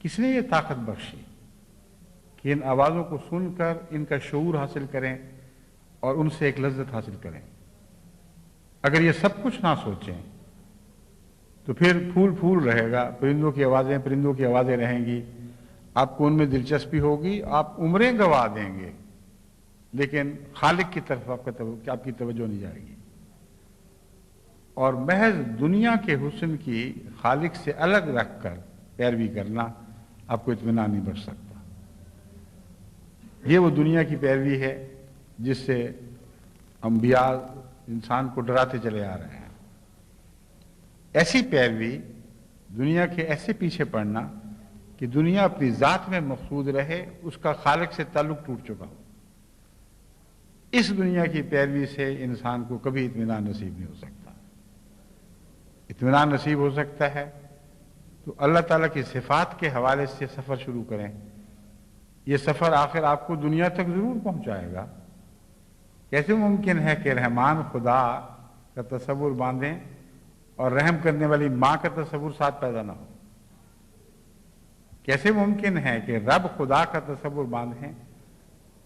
کس نے یہ طاقت بخشی کہ ان آوازوں کو سن کر ان کا شعور حاصل کریں اور ان سے ایک لذت حاصل کریں. اگر یہ سب کچھ نہ سوچیں تو پھر پھول رہے گا، پرندوں کی آوازیں رہیں گی، آپ کو ان میں دلچسپی ہوگی، آپ عمریں گنوا دیں گے، لیکن خالق کی طرف آپ کی توجہ نہیں جائے گی. اور محض دنیا کے حسن کی خالق سے الگ رکھ کر پیروی کرنا آپ کو اطمینان نہیں بخش سکتا. یہ وہ دنیا کی پیروی ہے جس سے انبیاء انسان کو ڈراتے چلے آ رہے ہیں۔ ایسی پیروی، دنیا کے ایسے پیچھے پڑنا کہ دنیا اپنی ذات میں مقصود رہے، اس کا خالق سے تعلق ٹوٹ چکا ہو، اس دنیا کی پیروی سے انسان کو کبھی اطمینان نصیب نہیں ہو سکتا۔ اطمینان نصیب ہو سکتا ہے تو اللہ تعالیٰ کی صفات کے حوالے سے سفر شروع کریں۔ یہ سفر آخر آپ کو دنیا تک ضرور پہنچائے گا۔ کیسے ممکن ہے کہ رحمان خدا کا تصور باندھیں اور رحم کرنے والی ماں کا تصور ساتھ پیدا نہ ہو؟ کیسے ممکن ہے کہ رب خدا کا تصور باندھیں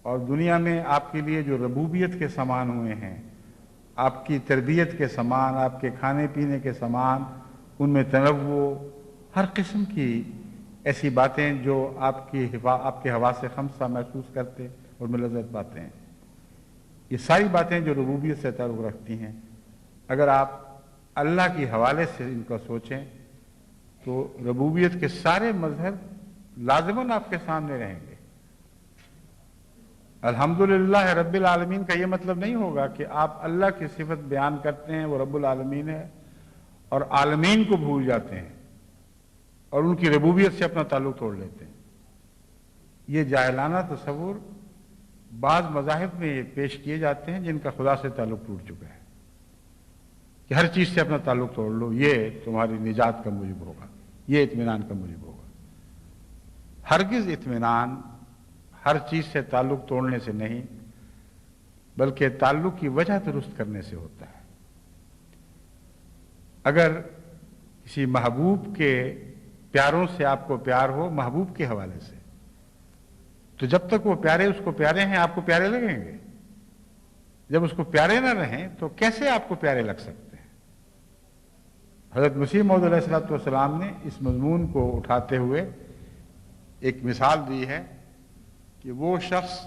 اور دنیا میں آپ کے لیے جو ربوبیت کے سامان ہوئے ہیں، آپ کی تربیت کے سامان، آپ کے کھانے پینے کے سامان، ان میں تنوع، ہر قسم کی ایسی باتیں جو آپ کے حواس خمسہ محسوس کرتے اور میں لذت پاتے ہیں، یہ ساری باتیں جو ربوبیت سے تعلق رکھتی ہیں، اگر آپ اللہ کے حوالے سے ان کا سوچیں تو ربوبیت کے سارے مظہر لازماً آپ کے سامنے رہیں گے۔ الحمدللہ رب العالمین کا یہ مطلب نہیں ہوگا کہ آپ اللہ کی صفت بیان کرتے ہیں، وہ رب العالمین ہے، اور عالمین کو بھول جاتے ہیں اور ان کی ربوبیت سے اپنا تعلق توڑ لیتے ہیں۔ یہ جاہلانہ تصور بعض مذاہب میں یہ پیش کیے جاتے ہیں جن کا خدا سے تعلق ٹوٹ چکا ہے کہ ہر چیز سے اپنا تعلق توڑ لو، یہ تمہاری نجات کا موجب ہوگا، یہ اطمینان کا موجب ہوگا۔ ہرگز اطمینان ہر چیز سے تعلق توڑنے سے نہیں، بلکہ تعلق کی وجہ درست کرنے سے ہوتا ہے۔ اگر کسی محبوب کے پیاروں سے آپ کو پیار ہو محبوب کے حوالے سے، تو جب تک وہ پیارے اس کو پیارے ہیں آپ کو پیارے لگیں گے۔ جب اس کو پیارے نہ رہیں تو کیسے آپ کو پیارے لگ سکتے ہیں؟ حضرت مسیح موعود علیہ السلام نے اس مضمون کو اٹھاتے ہوئے ایک مثال دی ہے کہ وہ شخص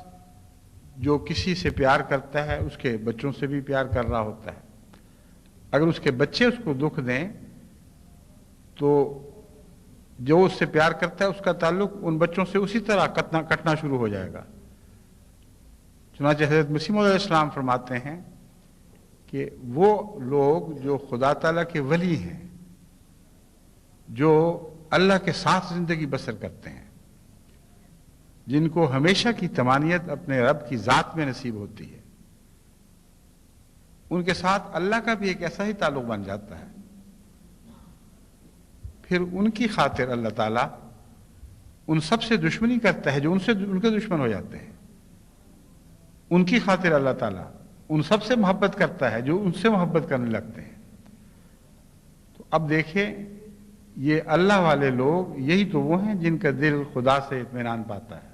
جو کسی سے پیار کرتا ہے اس کے بچوں سے بھی پیار کر رہا ہوتا ہے۔ اگر اس کے بچے اس کو دکھ دیں تو جو اس سے پیار کرتا ہے اس کا تعلق ان بچوں سے اسی طرح کٹنا شروع ہو جائے گا۔ چنانچہ حضرت مسیح موعود علیہ السلام فرماتے ہیں کہ وہ لوگ جو خدا تعالیٰ کے ولی ہیں، جو اللہ کے ساتھ زندگی بسر کرتے ہیں، جن کو ہمیشہ کی طمانینت اپنے رب کی ذات میں نصیب ہوتی ہے، ان کے ساتھ اللہ کا بھی ایک ایسا ہی تعلق بن جاتا ہے۔ پھر ان کی خاطر اللہ تعالیٰ ان سب سے دشمنی کرتا ہے جو ان کے دشمن ہو جاتے ہیں۔ ان کی خاطر اللہ تعالیٰ ان سب سے محبت کرتا ہے جو ان سے محبت کرنے لگتے ہیں۔ تو اب دیکھیں، یہ اللہ والے لوگ یہی تو وہ ہیں جن کا دل خدا سے اطمینان پاتا ہے،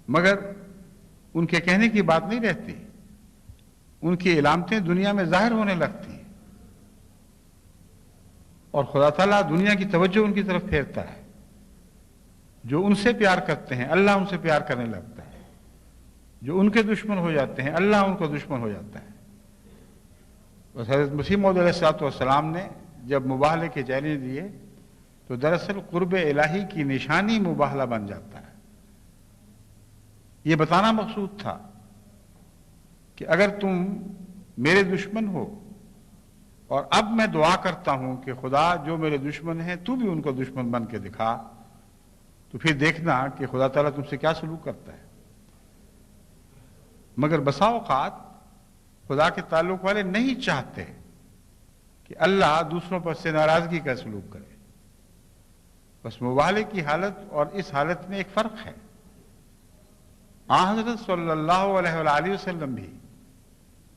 مگر ان کے کہنے کی بات نہیں رہتی، ان کی علامتیں دنیا میں ظاہر ہونے لگتی ہیں اور خدا تعالیٰ دنیا کی توجہ ان کی طرف پھیرتا ہے۔ جو ان سے پیار کرتے ہیں اللہ ان سے پیار کرنے لگتا ہے، جو ان کے دشمن ہو جاتے ہیں اللہ ان کو دشمن ہو جاتا ہے۔ بس حضرت مسیح موعود علیہ السلام نے جب مباہلے کے چیلنج دیے تو دراصل قرب الہی کی نشانی مباہلہ بن جاتا ہے۔ یہ بتانا مقصود تھا کہ اگر تم میرے دشمن ہو اور اب میں دعا کرتا ہوں کہ خدا جو میرے دشمن ہیں تو بھی ان کو دشمن بن کے دکھا، تو پھر دیکھنا کہ خدا تعالیٰ تم سے کیا سلوک کرتا ہے۔ مگر بسا اوقات خدا کے تعلق والے نہیں چاہتے کہ اللہ دوسروں پر سے ناراضگی کا سلوک کرے۔ بس مباہلے کی حالت اور اس حالت میں ایک فرق ہے۔ حضرت صلی اللہ علیہ وآلہ وسلم بھی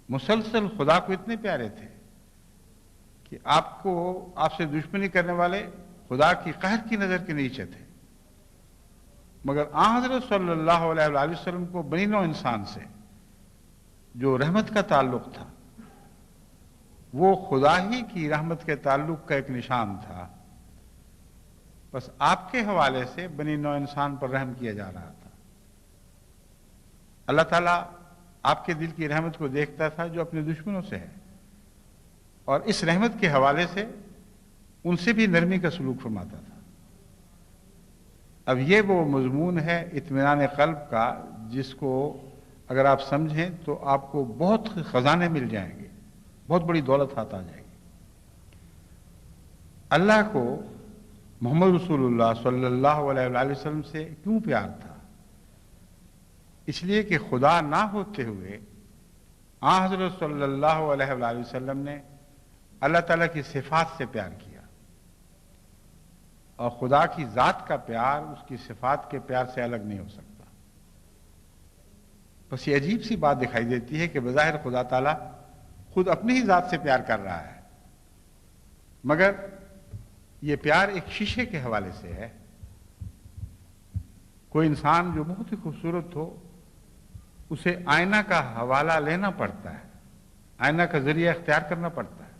مسلسل خدا کو اتنے پیارے تھے کہ آپ سے دشمنی کرنے والے خدا کی قہر کی نظر کے نیچے تھے، مگر حضرت صلی اللہ علیہ وآلہ وسلم کو بنی نوع انسان سے جو رحمت کا تعلق تھا وہ خدا ہی کی رحمت کے تعلق کا ایک نشان تھا۔ بس آپ کے حوالے سے بنی نوع انسان پر رحم کیا جا رہا تھا۔ اللہ تعالیٰ آپ کے دل کی رحمت کو دیکھتا تھا جو اپنے دشمنوں سے ہے، اور اس رحمت کے حوالے سے ان سے بھی نرمی کا سلوک فرماتا تھا۔ اب یہ وہ مضمون ہے اطمینان قلب کا جس کو اگر آپ سمجھیں تو آپ کو بہت خزانے مل جائیں گے، بہت بڑی دولت ہاتھ آ جائے گی۔ اللہ کو محمد رسول اللہ صلی اللہ علیہ وآلہ وسلم سے کیوں پیار تھا؟ اس لیے کہ خدا نہ ہوتے ہوئے آن حضرت صلی اللہ علیہ وآلہ وسلم نے اللہ تعالیٰ کی صفات سے پیار کیا، اور خدا کی ذات کا پیار اس کی صفات کے پیار سے الگ نہیں ہو سکتا۔ بس یہ عجیب سی بات دکھائی دیتی ہے کہ بظاہر خدا تعالیٰ خود اپنی ہی ذات سے پیار کر رہا ہے، مگر یہ پیار ایک شیشے کے حوالے سے ہے۔ کوئی انسان جو بہت ہی خوبصورت ہو، اسے آئینہ کا حوالہ لینا پڑتا ہے، آئینہ کا ذریعہ اختیار کرنا پڑتا ہے۔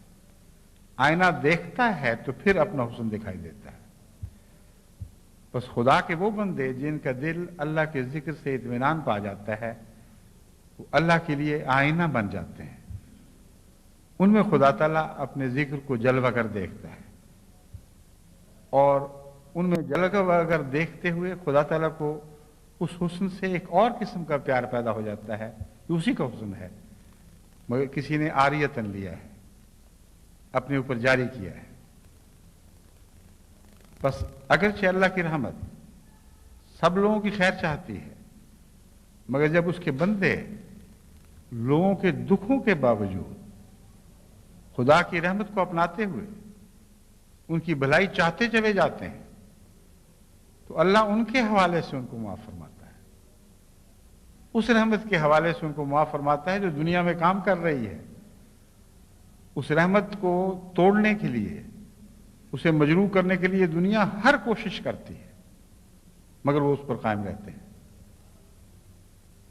آئینہ دیکھتا ہے تو پھر اپنا حسن دکھائی دیتا ہے۔ بس خدا کے وہ بندے جن کا دل اللہ کے ذکر سے اطمینان پا جاتا ہے، وہ اللہ کے لیے آئینہ بن جاتے ہیں۔ ان میں خدا تعالیٰ اپنے ذکر کو جلوہ گر دیکھتا ہے، اور ان میں جلوہ گر دیکھتے ہوئے خدا تعالیٰ کو اس حسن سے ایک اور قسم کا پیار پیدا ہو جاتا ہے کہ اسی کا حسن ہے، مگر کسی نے عاریتاً لیا ہے، اپنے اوپر جاری کیا ہے۔ بس اگرچہ اللہ کی رحمت سب لوگوں کی خیر چاہتی ہے، مگر جب اس کے بندے لوگوں کے دکھوں کے باوجود خدا کی رحمت کو اپناتے ہوئے ان کی بھلائی چاہتے چلے جاتے ہیں، تو اللہ ان کے حوالے سے ان کو معاف فرماتا ہے، اس رحمت کے حوالے سے ان کو معاف فرماتا ہے جو دنیا میں کام کر رہی ہے۔ اس رحمت کو توڑنے کے لیے، اسے مجروح کرنے کے لیے دنیا ہر کوشش کرتی ہے، مگر وہ اس پر قائم رہتے ہیں۔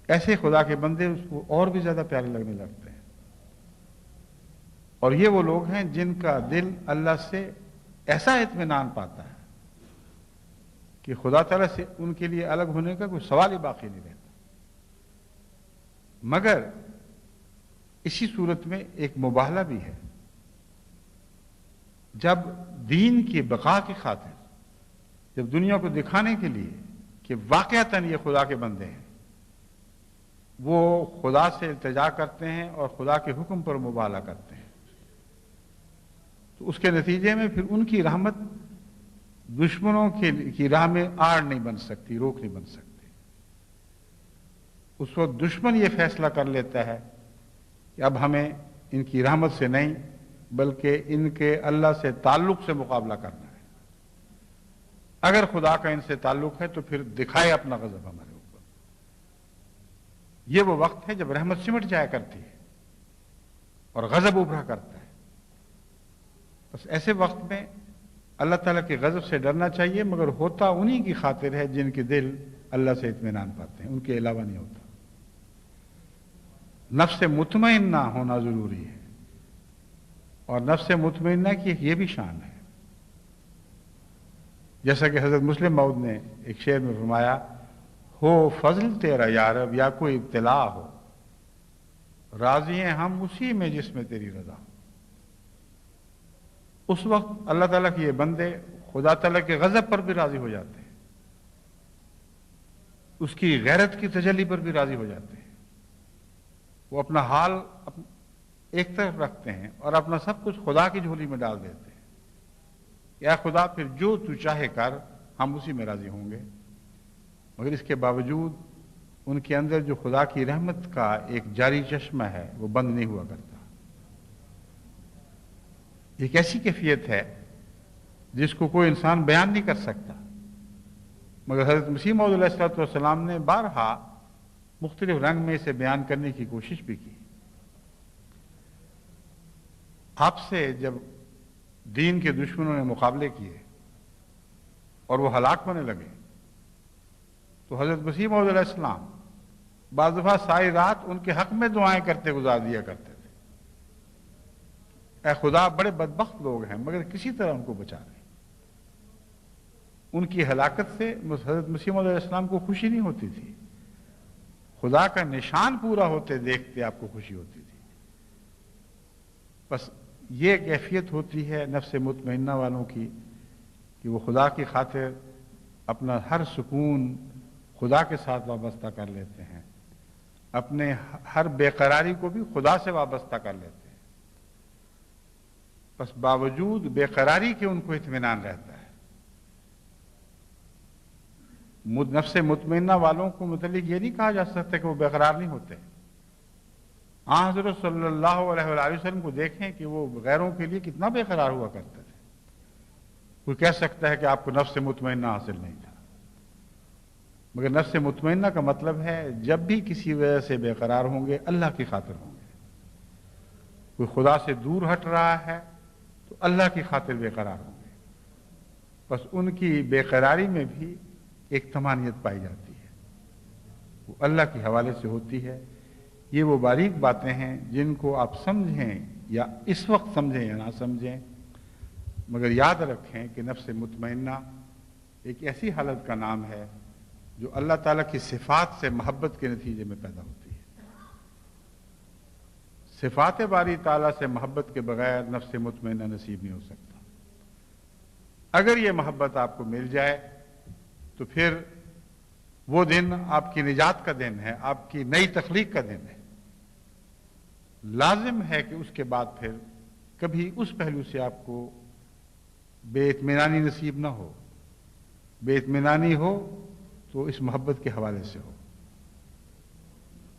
ایسے خدا کے بندے اس کو اور بھی زیادہ پیارے لگنے لگتے ہیں، اور یہ وہ لوگ ہیں جن کا دل اللہ سے ایسا اطمینان پاتا ہے کہ خدا تعالیٰ سے ان کے لیے الگ ہونے کا کوئی سوال ہی باقی نہیں رہتا۔ مگر اسی صورت میں ایک مباہلہ بھی ہے، جب دین کی بقا کی خاطر، جب دنیا کو دکھانے کے لیے کہ واقعتاً یہ خدا کے بندے ہیں، وہ خدا سے التجا کرتے ہیں اور خدا کے حکم پر مباہلہ کرتے ہیں، تو اس کے نتیجے میں پھر ان کی رحمت دشمنوں کی راہ میں آڑ نہیں بن سکتی، روک نہیں بن سکتی۔ اس وقت دشمن یہ فیصلہ کر لیتا ہے کہ اب ہمیں ان کی رحمت سے نہیں بلکہ ان کے اللہ سے تعلق سے مقابلہ کرنا ہے۔ اگر خدا کا ان سے تعلق ہے تو پھر دکھائے اپنا غضب ہمارے اوپر۔ یہ وہ وقت ہے جب رحمت سمٹ جایا کرتی ہے اور غضب ابھرا کرتا ہے۔ بس ایسے وقت میں اللہ تعالیٰ کے غضب سے ڈرنا چاہیے، مگر ہوتا انہی کی خاطر ہے جن کے دل اللہ سے اطمینان پاتے ہیں، ان کے علاوہ نہیں ہوتا۔ نفس مطمئنہ ہونا ضروری ہے، اور نفس مطمئنہ کی یہ بھی شان ہے، جیسا کہ حضرت مسلم موعود نے ایک شعر میں فرمایا، ہو فضل تیرا یا رب یا کوئی ابتلا ہو، راضی ہیں ہم اسی میں جس میں تیری رضا ہو۔ اس وقت اللہ تعالیٰ کے یہ بندے خدا تعالیٰ کے غضب پر بھی راضی ہو جاتے ہیں، اس کی غیرت کی تجلی پر بھی راضی ہو جاتے ہیں۔ وہ اپنا حال ایک طرف رکھتے ہیں اور اپنا سب کچھ خدا کی جھولی میں ڈال دیتے ہیں، یا خدا پھر جو تو چاہے کر، ہم اسی میں راضی ہوں گے۔ مگر اس کے باوجود ان کے اندر جو خدا کی رحمت کا ایک جاری چشمہ ہے وہ بند نہیں ہوا کرتا۔ ایک ایسی کیفیت ہے جس کو کوئی انسان بیان نہیں کر سکتا، مگر حضرت مسیح موعود علیہ السلام نے بارہا مختلف رنگ میں اسے بیان کرنے کی کوشش بھی کی۔ آپ سے جب دین کے دشمنوں نے مقابلے کیے اور وہ ہلاک ہونے لگے تو حضرت مسیح موعود علیہ السلام بعض دفعہ ساری رات ان کے حق میں دعائیں کرتے گزار دیا کرتے تھے، اے خدا بڑے بدبخت لوگ ہیں مگر کسی طرح ان کو بچا لیں۔ ان کی ہلاکت سے حضرت مسیح موعود علیہ السلام کو خوشی نہیں ہوتی تھی، خدا کا نشان پورا ہوتے دیکھتے آپ کو خوشی ہوتی تھی۔ بس یہ کیفیت ہوتی ہے نفس مطمئنہ والوں کی کہ وہ خدا کی خاطر اپنا ہر سکون خدا کے ساتھ وابستہ کر لیتے ہیں، اپنے ہر بے قراری کو بھی خدا سے وابستہ کر لیتے ہیں، بس باوجود بے قراری کے ان کو اطمینان رہتا ہے۔ نفس مطمئنہ والوں کو متعلق یہ نہیں کہا جا سکتا کہ وہ بے قرار نہیں ہوتے۔ حضرت صلی اللہ علیہ وآلہ وسلم کو دیکھیں کہ وہ غیروں کے لیے کتنا بے قرار ہوا کرتے تھے۔ کوئی کہہ سکتا ہے کہ آپ کو نفس مطمئنہ حاصل نہیں تھا، مگر نفس مطمئنہ کا مطلب ہے جب بھی کسی وجہ سے بے قرار ہوں گے اللہ کی خاطر ہوں گے۔ کوئی خدا سے دور ہٹ رہا ہے تو اللہ کی خاطر بے قرار ہوں گے، بس ان کی بے قراری میں بھی ایک طمانینت پائی جاتی ہے، وہ اللہ کے حوالے سے ہوتی ہے۔ یہ وہ باریک باتیں ہیں جن کو آپ سمجھیں یا اس وقت سمجھیں یا نہ سمجھیں، مگر یاد رکھیں کہ نفس مطمئنہ ایک ایسی حالت کا نام ہے جو اللہ تعالیٰ کی صفات سے محبت کے نتیجے میں پیدا ہوتی ہے۔ صفات باری تعالیٰ سے محبت کے بغیر نفس مطمئنہ نصیب نہیں ہو سکتا۔ اگر یہ محبت آپ کو مل جائے تو پھر وہ دن آپ کی نجات کا دن ہے، آپ کی نئی تخلیق کا دن ہے۔ لازم ہے کہ اس کے بعد پھر کبھی اس پہلو سے آپ کو بے اطمینانی نصیب نہ ہو۔ بے اطمینانی ہو تو اس محبت کے حوالے سے ہو۔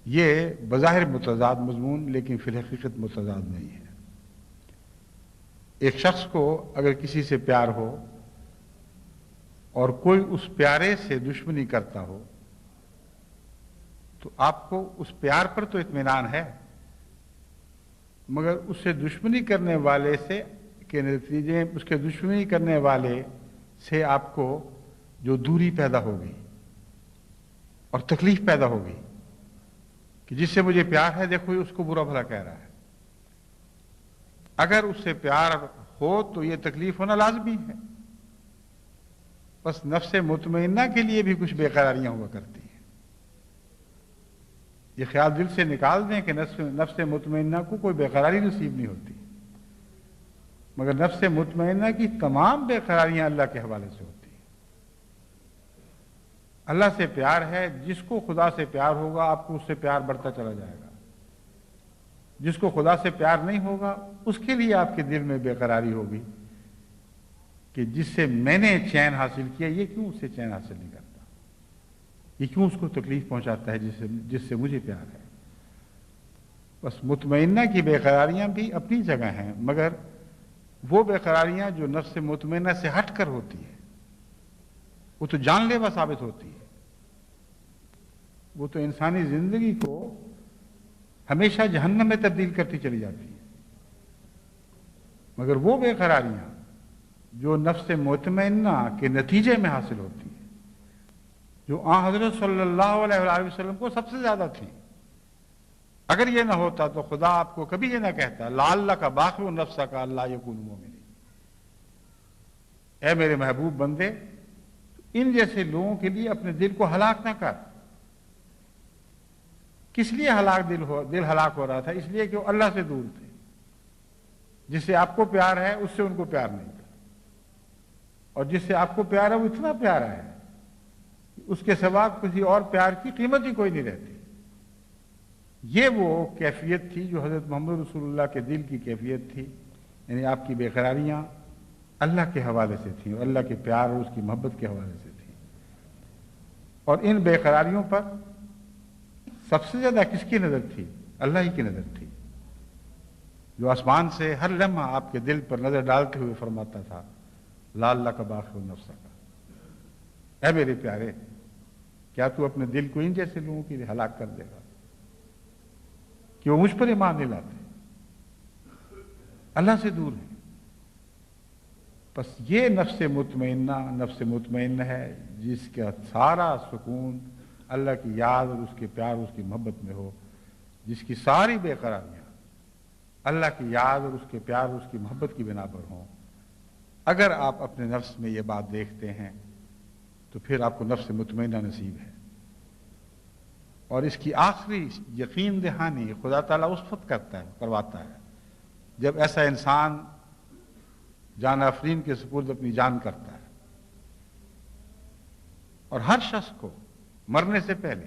یہ بظاہر متضاد مضمون لیکن فی الحقیقت متضاد نہیں ہے۔ ایک شخص کو اگر کسی سے پیار ہو اور کوئی اس پیارے سے دشمنی کرتا ہو تو آپ کو اس پیار پر تو اطمینان ہے، مگر اس سے دشمنی کرنے والے سے کے نتیجے اس کے دشمنی کرنے والے سے آپ کو جو دوری پیدا ہوگی اور تکلیف پیدا ہوگی کہ جس سے مجھے پیار ہے دیکھو یہ اس کو برا بھلا کہہ رہا ہے، اگر اس سے پیار ہو تو یہ تکلیف ہونا لازمی ہے۔ بس نفس مطمئنہ کے لیے بھی کچھ بے قراریاں ہوا کرتی ہیں۔ یہ خیال دل سے نکال دیں کہ نفس مطمئنہ کو کوئی بے قراری نصیب نہیں ہوتی، مگر نفس مطمئنہ کی تمام بے قراریاں اللہ کے حوالے سے ہوتی ہیں۔ اللہ سے پیار ہے، جس کو خدا سے پیار ہوگا آپ کو اس سے پیار بڑھتا چلا جائے گا، جس کو خدا سے پیار نہیں ہوگا اس کے لیے آپ کے دل میں بے قراری ہوگی کہ جس سے میں نے چین حاصل کیا یہ کیوں اس سے چین حاصل نہیں کرتا، یہ کیوں اس کو تکلیف پہنچاتا ہے جس سے مجھے پیار ہے۔ بس مطمئنہ کی بے قراریاں بھی اپنی جگہ ہیں، مگر وہ بے قراریاں جو نفس مطمئنہ سے ہٹ کر ہوتی ہے وہ تو جان لیوا ثابت ہوتی ہے، وہ تو انسانی زندگی کو ہمیشہ جہنم میں تبدیل کرتی چلی جاتی ہے۔ مگر وہ بے قراریاں جو نفس مطمئنہ کے نتیجے میں حاصل ہوتی ہیں، جو حضرت صلی اللہ علیہ وآلہ وسلم کو سب سے زیادہ تھی، اگر یہ نہ ہوتا تو خدا آپ کو کبھی یہ نہ کہتا لعلک باخع نفسک الا یکونوا مؤمنین۔ اے میرے محبوب بندے، ان جیسے لوگوں کے لیے اپنے دل کو ہلاک نہ کر۔ کس لیے دل ہلاک ہو رہا تھا؟ اس لیے کہ وہ اللہ سے دور تھے۔ جس سے آپ کو پیار ہے اس سے ان کو پیار نہیں تھا، اور جس سے آپ کو پیار ہے وہ اتنا پیارا ہے کہ اس کے سوا کسی اور پیار کی قیمت ہی کوئی نہیں رہتی۔ یہ وہ کیفیت تھی جو حضرت محمد رسول اللہ کے دل کی کیفیت تھی، یعنی آپ کی بے قراریاں اللہ کے حوالے سے تھیں اور اللہ کے پیار اور اس کی محبت کے حوالے سے تھیں۔ اور ان بے قراریوں پر سب سے زیادہ کس کی نظر تھی؟ اللہ ہی کی نظر تھی، جو آسمان سے ہر لمحہ آپ کے دل پر نظر ڈالتے ہوئے فرماتا تھا لعلک باخع نفسک، اے میرے پیارے کیا تو اپنے دل کو ان جیسے لوگوں کے لیے ہلاک کر دے گا کہ وہ مجھ پر ایمان نہیں لاتے، اللہ سے دور ہیں۔ بس یہ نفس مطمئنہ ہے جس کا سارا سکون اللہ کی یاد اور اس کے پیار اور اس کی محبت میں ہو، جس کی ساری بے قراریاں اللہ کی یاد اور اس کے پیار اور اس کی محبت کی بنا پر ہوں۔ اگر آپ اپنے نفس میں یہ بات دیکھتے ہیں تو پھر آپ کو نفس مطمئنہ نصیب ہے۔ اور اس کی آخری یقین دہانی خدا تعالیٰ اس وقت کرواتا ہے جب ایسا انسان جان آفرین کے سپرد اپنی جان کرتا ہے۔ اور ہر شخص کو مرنے سے پہلے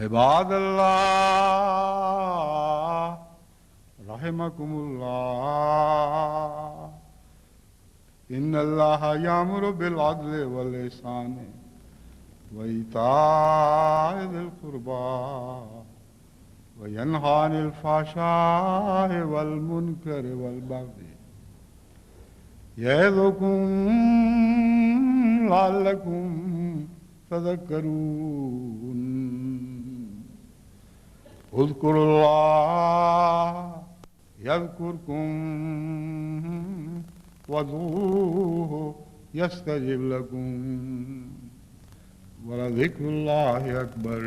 عباد اللہ رحمکم اللہ ان اللہ یامر بالعدل والاحسان وایتاء ذی القربى وینہی عن الفحشاء والمنکر والبغی یعظکم لعلکم تذکرون اذکروا اللہ یذکرکم وادعوہ یستجب لکم ولذکر اللہ اکبر